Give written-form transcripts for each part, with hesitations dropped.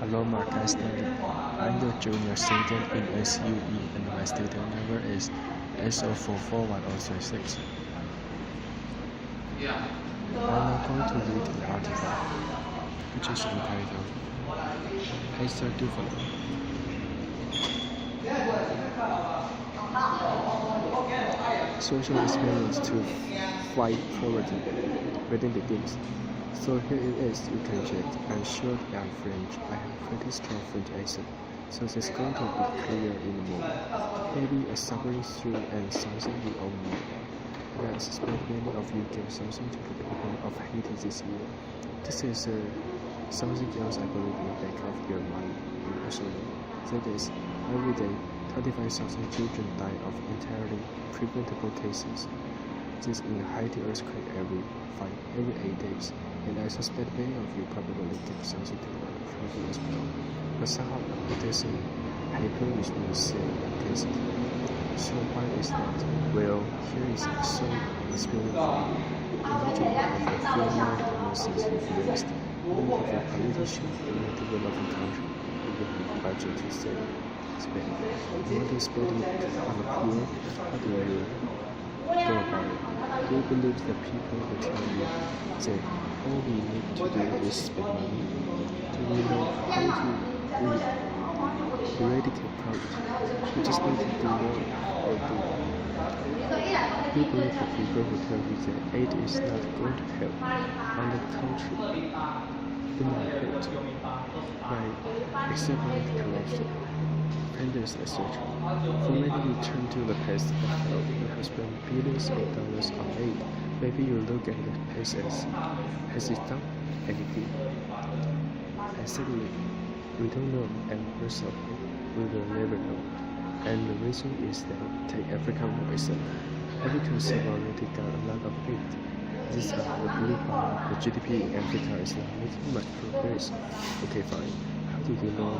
Aloma Castelli. I'm the junior student in SUE and my student number is SO441036. I'm now going to read the article, which is entitled Hester Duvalo. Social experiments to fight poverty within the games. So here it is, you can check. I'm short and French. I have pretty strong French accent, so it's going to be clear in a moment. Maybe a suffering through and something we all know. And I suspect many of you gave something to the people of Haiti this year. This is something else I believe in the back of your mind. Personally, that is, every day 35,000 children die of entirely preventable cases. This in a Haiti earthquake every 8 days, and I suspect many of you probably give something to the problem as well. But somehow it doesn't happen with me same intensity. So why is that? Well, here is some experience. Imagine if a female diagnosis refused, even if a politician in a developing country even have a budget to spend. You want to spend it on the poor? How do you go about it? Do you believe that people will tell you that all we need to do is spend money? Do we know how to eradicate poverty? We just need to do more or do. Do you believe the people who tell you that aid is not going to help? On the contrary, it might hurt. Right, except with corruption, dependence, etc. For many you turn to the past of help. You have spent billions of dollars on aid. Maybe you look at the past as, has it done anything? And secondly, we don't know, and worst of all, we will never know. And the reason is that, take Africa for example. Africans have already got a lot of aid. This is the blue bar, the GDP in Africa is not making much progress. Okay, fine. How do you know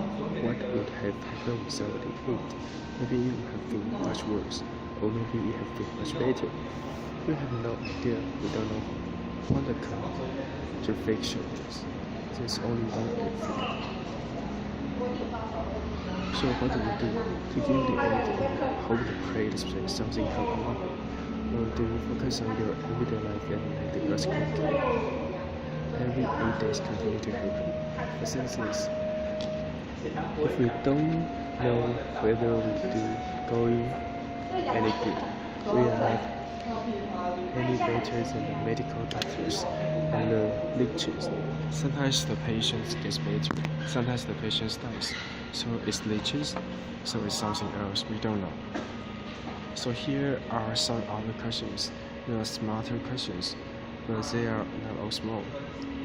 what would have happened without the aid? Maybe it would have been much worse, or maybe it have been much better. We have no idea. We don't know what the contradiction is. There's only one Africa. So what do we do? To give the aid and hope to pray to say something helpful? Or do you focus on your everyday life and let the earthquake every 8 days continue to happen? The sense is, if we don't know whether we do going any good, we are not any better than the medical doctors and the leeches. Sometimes the patient gets better, sometimes the patient dies. So it's leeches, so it's something else we don't know. So here are some other questions. They are smarter questions, but they are not all small.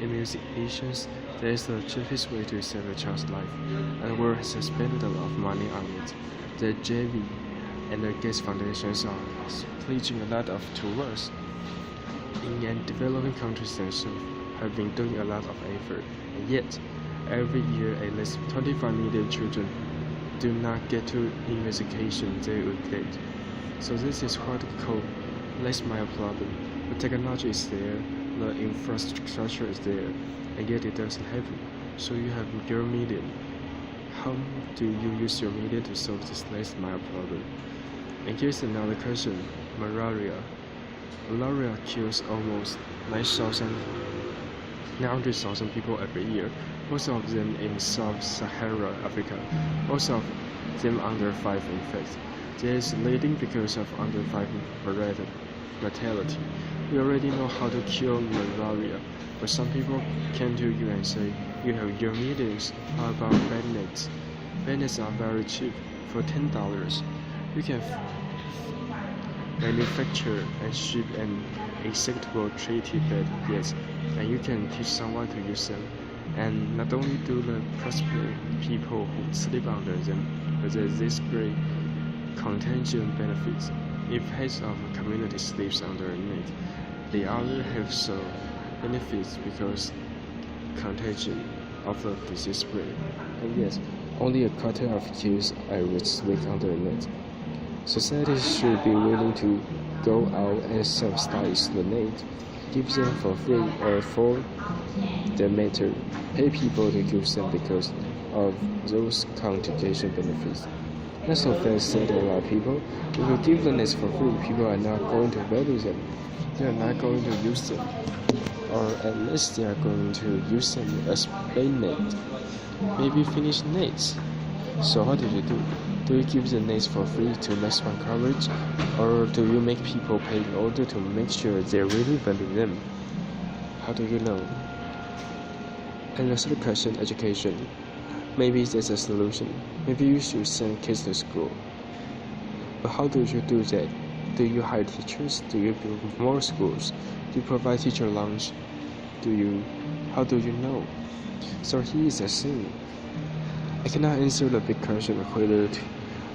In music Asians, there is the cheapest way to save a child's life, and the world has spent a lot of money on it. The JV and the Gates Foundations are pledging a lot of towards. In developing countries themselves have been doing a lot of effort, and yet every year at least 25 million children do not get to investigation they would get. So this is what we call last mile problem. The technology is there, the infrastructure is there, and yet it doesn't happen. So you have your million. How do you use your million to solve this last mile problem? And here's another question: malaria. Malaria kills almost 900,000 people every year, most of them in sub-Saharan Africa, most of them under 5 in fact. There is leading because of under 5 mortality. We already know how to kill malaria, but some people came to you and say, you have your millions, how about bed nets? Bed nets are very cheap, for $10. You can manufacture and ship an acceptable treaty bed, yes, and you can teach someone to use them. And not only do the prosperous people who sleep under them, but this great contagion benefits. If half of a community sleeps underneath, the other have some benefits because contagion of the disease spread. And yes, only a quarter of Jews are sleep underneath. Society should be willing to go out and subsidize the net, give them for free or for the matter, pay people to use them because of those conjugation benefits. That's not fair, said a lot of people. If you give the nets for free, people are not going to value them. They are not going to use them. Or at least they are going to use them as bait net. Maybe finish nets. So what do you do? Do you give the nets for free to maximum coverage? Or do you make people pay in order to make sure they really value them? How do you know? And the third question, education. Maybe there's a solution. Maybe you should send kids to school. But how do you do that? Do you hire teachers? Do you build more schools? Do you provide teacher lunch? How do you know? So here is the thing. I cannot answer the big question of whether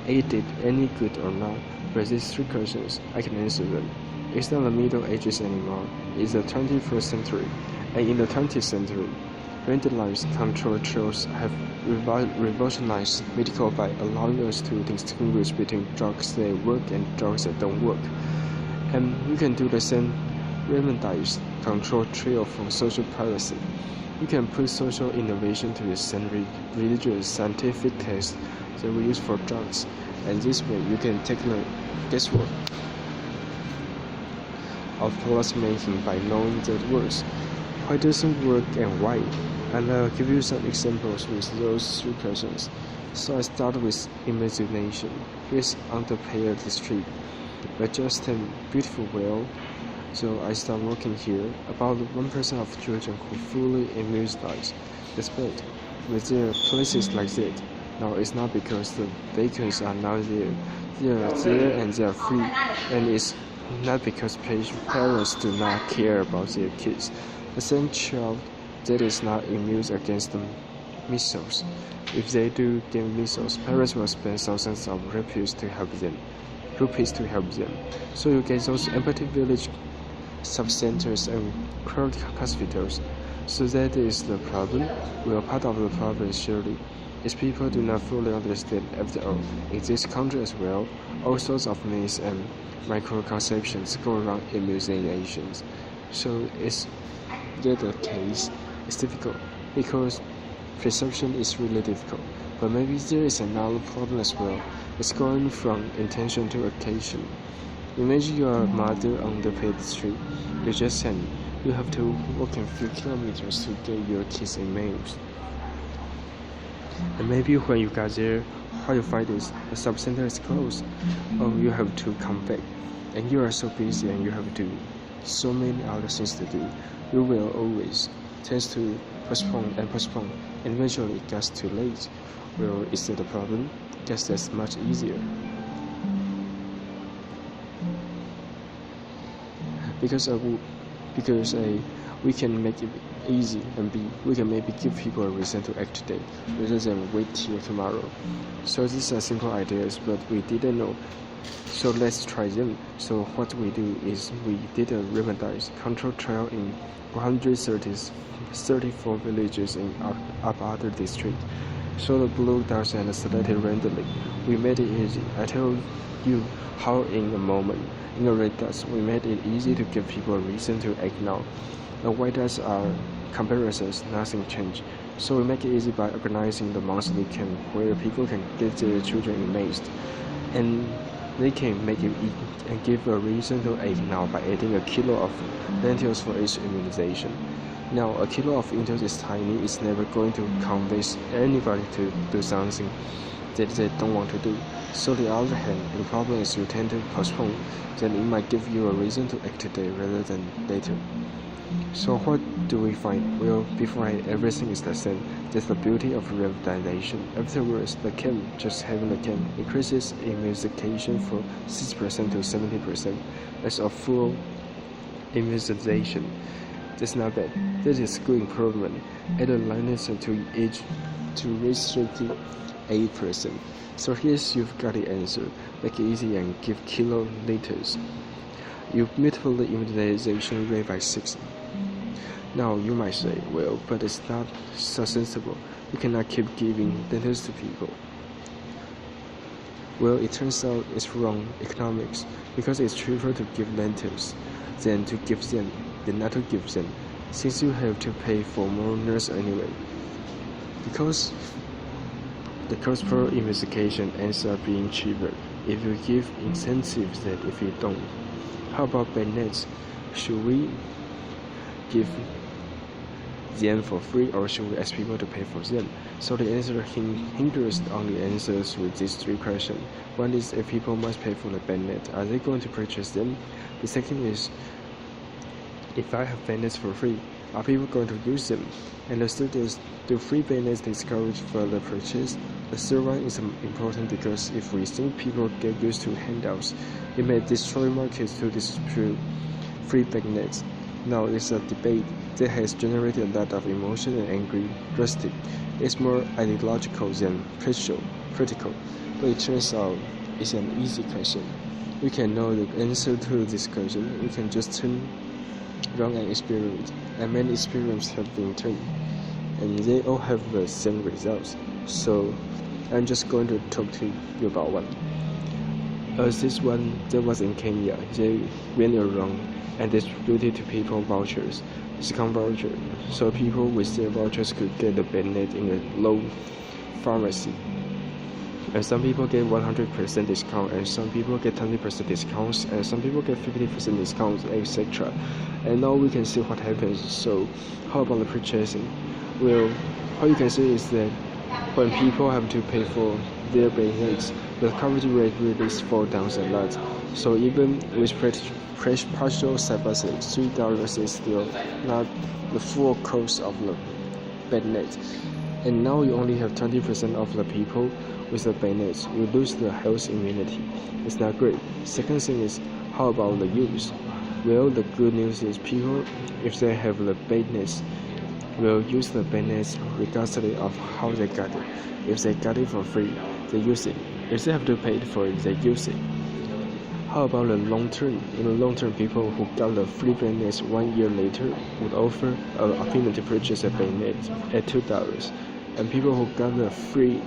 aid did any good or not, but these three questions, I can answer them. It's not the Middle Ages anymore. It's the 21st century. And in the 20th century, randomized control trials have revolutionized medical by allowing us to distinguish between drugs that work and drugs that don't work. And you can do the same randomized control trial for social policy. You can put social innovation to the same religious scientific test that we use for drugs, and this way you can take the guesswork of policy making by knowing that it works. Why doesn't work and why? And I'll give you some examples with those three questions. So I start with imagination. Here's underpaid district, but just a beautiful well. So I start working here. About 1% of children who fully immunized, despite with their places like that. Now it's not because the vacancies are not there. They are there and they are free, and it's not because parents do not care about their kids. The same child that is not immune against the measles. If they do get measles, parents will spend thousands of rupees to help them. So you get those empathy village sub-centers and crowd hospitals. So that is the problem. Well, part of the problem surely is people do not fully understand. After all, in this country as well, all sorts of myths and microconceptions go around immunizations. So is that the case? It's difficult because perception is really difficult. But maybe there is another problem as well. It's going from intention to occasion. Imagine you are a mother on the paid street. You just send. You have to walk a few kilometers to get your kids in meals. And maybe when you got there, what you find is the sub-center is closed. Or you have to come back. And you are so busy and you have to so many other things to do. You will always tend to postpone, and eventually it gets too late. Well, is that a problem? Guess that's much easier. Because we can make it easy, and B, we can maybe give people a reason to act today rather than wait till tomorrow. So these are simple ideas, but we didn't know. So let's try them. So what we do is we did a randomized control trial in 134 villages in other districts. So the blue dots and selected randomly. We made it easy. I tell you how in a moment. In the red dots, we made it easy to give people a reason to act now. The white dots are comparisons, nothing changed. So we make it easy by organizing the monthly camp where people can get their children immunized. And they can make it eat and give a reason to act now by adding a kilo of lentils for each immunization. Now, a kilo of lentils is tiny. It's never going to convince anybody to do something that they don't want to do. So on the other hand, the problem is you tend to postpone, then it might give you a reason to act today rather than later. So what do we find? Well, beforehand, everything is the same. That's the beauty of revitalization. Afterwards, the camp, just having the camp, increases immunization from 6% to 70%. That's a full immunization. That's not bad. That is good improvement. Add a linus to each to reach 38%. So here's you've got the answer. Make it easy and give kiloliters. You multiply the immunization rate by 6. Now you might say, well, but it's not sustainable. You cannot keep giving lentils to people. Well, it turns out it's wrong economics because it's cheaper to give lentils than to give them, than not to give them, since you have to pay for more nurse anyway. Because The cost per investigation ends up being cheaper if you give incentives than if you don't. How about bad Should we give them for free, or should we ask people to pay for them? So the answer hinders on the answers with these three questions. One is, if people must pay for the bad are they going to purchase them? The second is, if I have bad for free, are people going to use them? And the third is, do free bad discourage further purchase? The third one is important because if we think people get used to handouts, it may destroy markets to distribute free bad. Now it's a debate that has generated a lot of emotion and angry drastic. It's more ideological than practical, but it turns out it's an easy question. We can know the answer to this question. We can just turn around and experiment, and many experiments have been turned, and they all have the same results. So I'm just going to talk to you about one. This one that was in Kenya, they went around and distributed to people vouchers, discount voucher, so people with their vouchers could get the bad in a low pharmacy. And some people get 100% discount, and some people get 20% discounts, and some people get 50% discounts, etc. And now we can see what happens. So how about the purchasing? Well, how you can see is that when people have to pay for their bad the coverage rate really falls down a lot. So even with partial subsidy, $3 is still not the full cost of the bad. And now you only have 20% of the people with the bad. You lose the health immunity. It's not great. Second thing is, how about the use? Well, the good news is people, if they have the badness, will use the badness regardless of how they got it. If they got it for free, they use it. If they have to pay for it, they use it. How about the long term? In the long term, people who got the free badness 1 year later would offer an opinion to purchase a badness at $2, and people who got the free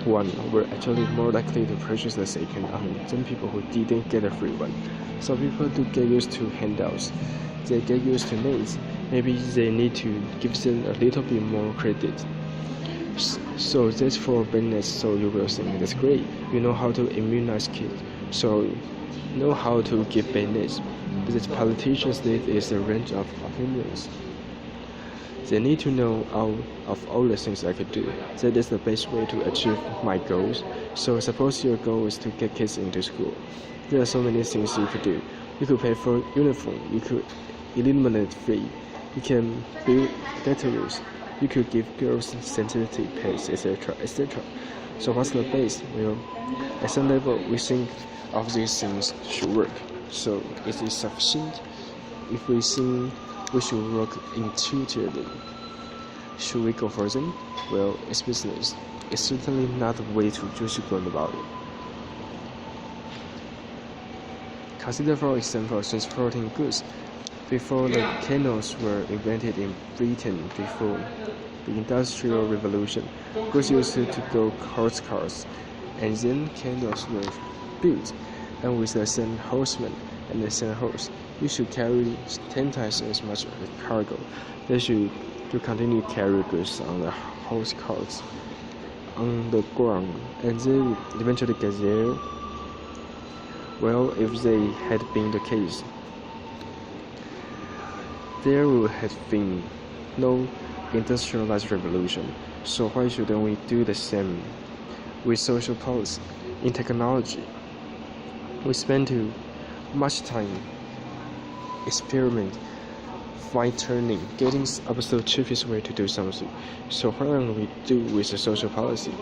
one were actually more likely to purchase the second one than people who didn't get a free one. So people do get used to handouts. They get used to names. Maybe they need to give them a little bit more credit. So that's for badness. So you will think that's great. You know how to immunize kids, so you know how to give badness. But the politicians need is a range of opinions. They need to know out of all the things I could do, that is the best way to achieve my goals. So suppose your goal is to get kids into school. There are so many things you could do. You could pay for uniform. You could eliminate fee. You can build batteries. You could give girls sensitivity pads, etc., etc. So what's the base? Well, at some level, we think of these things should work. So is it sufficient? If we think we should work intuitively, should we go for them? Well, it's business. It's certainly not the way to just go about it. Consider, for example, transporting goods. Before the canals were invented in Britain, before the Industrial Revolution, goods used to go horse cars, and then canals were built, and with the same horseman and the same horse, you should carry 10 times as much cargo. They should to continue carry goods on the horse carts on the ground, and they would eventually get there. Well, if they had been the case, there would have been no industrialized revolution. So why shouldn't we do the same with social policy? In technology, we spend too much time experiment, fine-tuning, getting up to the cheapest way to do something. So what don't we do with the social policy?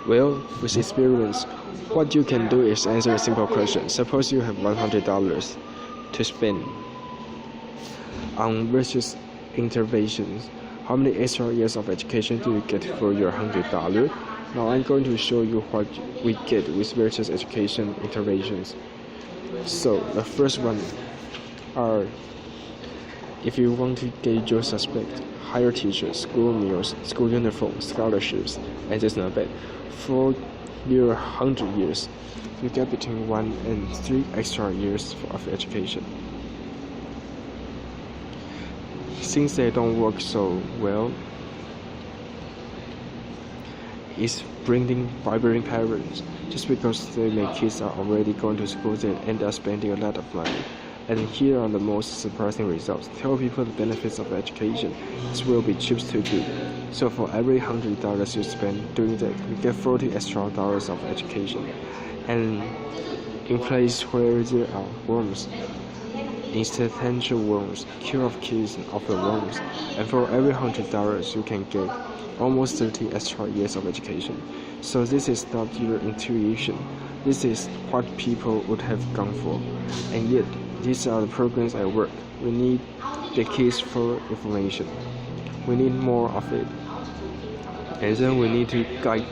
Well, with experience, what you can do is answer a simple question. Suppose you have $100 to spend on various interventions. How many extra years of education do you get for your $100? Now I'm going to show you what we get with various education interventions. So the first one are, if you want to get your suspect, hire teachers, school meals, school uniforms, scholarships, and that's not bad. For your 100 years, you get between 1 and 3 extra years of education. since they don't work so well, is bringing vibrant parents. Just because their kids are already going to school, they end up spending a lot of money. And here are the most surprising results. Tell people the benefits of education. This will be cheap to do. So for every $100 you spend doing that, you get $40 extra of education. And in places where there are worms, institutional worms, cure of kids of the worms. And for every $100 you can get almost 30 extra years of education. So this is not your intuition. This is what people would have gone for. And yet, these are the programs at work. We need the kids for information. We need more of it. And then we need to guide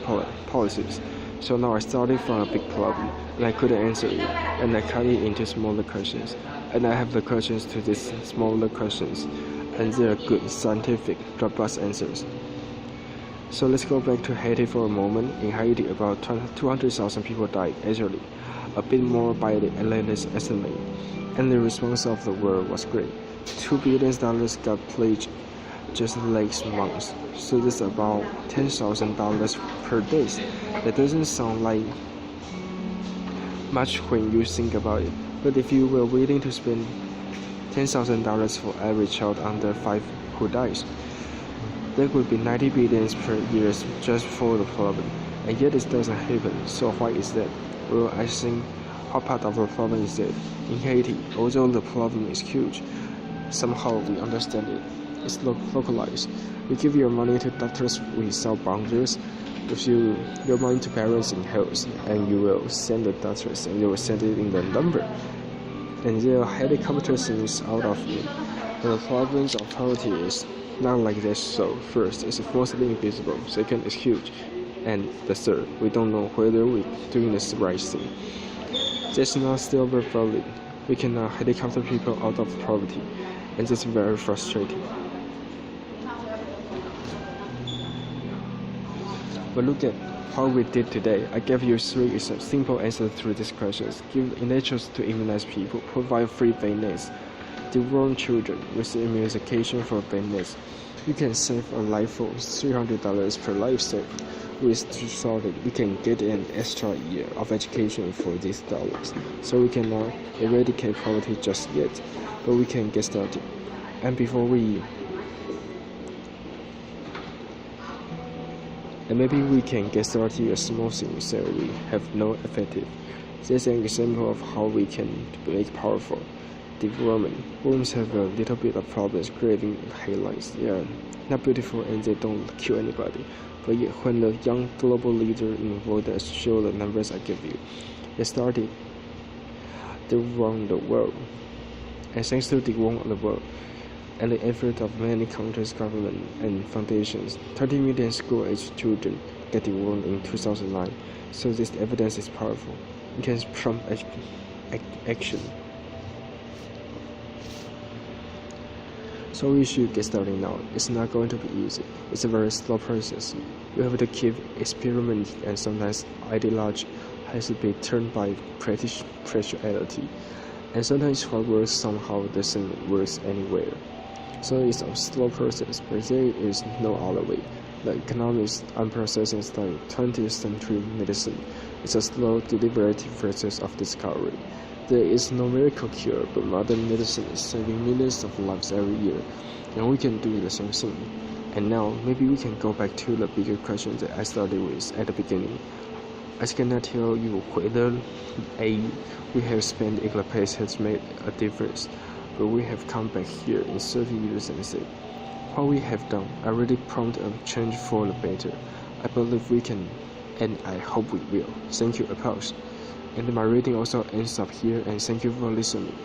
policies. So now I started from a big problem, and I couldn't answer it, and I cut it into smaller questions. And I have the questions to these smaller questions, and they are good, scientific, robust answers. So let's go back to Haiti for a moment. In Haiti, about 200,000 people died annually, a bit more by the latest estimate. And the response of the world was great. $2 billion got pledged just last month. So that's about $10,000 per day. That doesn't sound like much when you think about it. But if you were willing to spend $10,000 for every child under 5 who dies, that would be $90 billion per year just for the problem. And yet it doesn't happen. So why is that? Well, I think part of the problem is that in Haiti, although the problem is huge, somehow we understand it. It's localized. We give your money to doctors without boundaries. If your money to parents in health, and you will send the doctors, and they will send it in the number, and their helicopter things out of it. And the problems of poverty is not like this. So first, it's falsely invisible. Second, it's huge, and the third, we don't know whether we're doing the right thing. That's not silver bullet. We cannot helicopter people out of poverty, and it's very frustrating. But look at how we did today. I gave you 3 simple answers to these questions. Give injections to immunize people, provide free band-aids, deworm children with immunization for band-aids. You can save a life for $300 per life saved. With $2,000, you can get an extra year of education for these dollars. So we cannot eradicate poverty just yet, but we can get started. And maybe we can get started a small thing so we have no effective. That's an example of how we can make powerful. Development. Worms have a little bit of problems creating headlines. They are not beautiful and they don't kill anybody. But yet, when the young global leader involved us show the numbers I give you, they started deworm the world. And thanks to deworm the world and the effort of many countries, government, and foundations, 30 million school-aged children get dewormed in 2009. So this evidence is powerful. It can prompt action. So we should get started now. It's not going to be easy. It's a very slow process. You have to keep experimenting, and sometimes ideology has to be turned by practicality. And sometimes what works somehow doesn't work anywhere. So it's a slow process, but there is no other way. The economics and processing study 20th century medicine is a slow, deliberate process of discovery. There is no miracle cure, but modern medicine is saving millions of lives every year, and we can do the same thing. And now, maybe we can go back to the bigger question that I started with at the beginning. I cannot tell you whether we have spent in the past has made a difference, but we have come back here in 30 years and said, what we have done already prompted a change for the better. I believe we can, and I hope we will. Thank you, applause. And my reading also ends up here, and thank you for listening.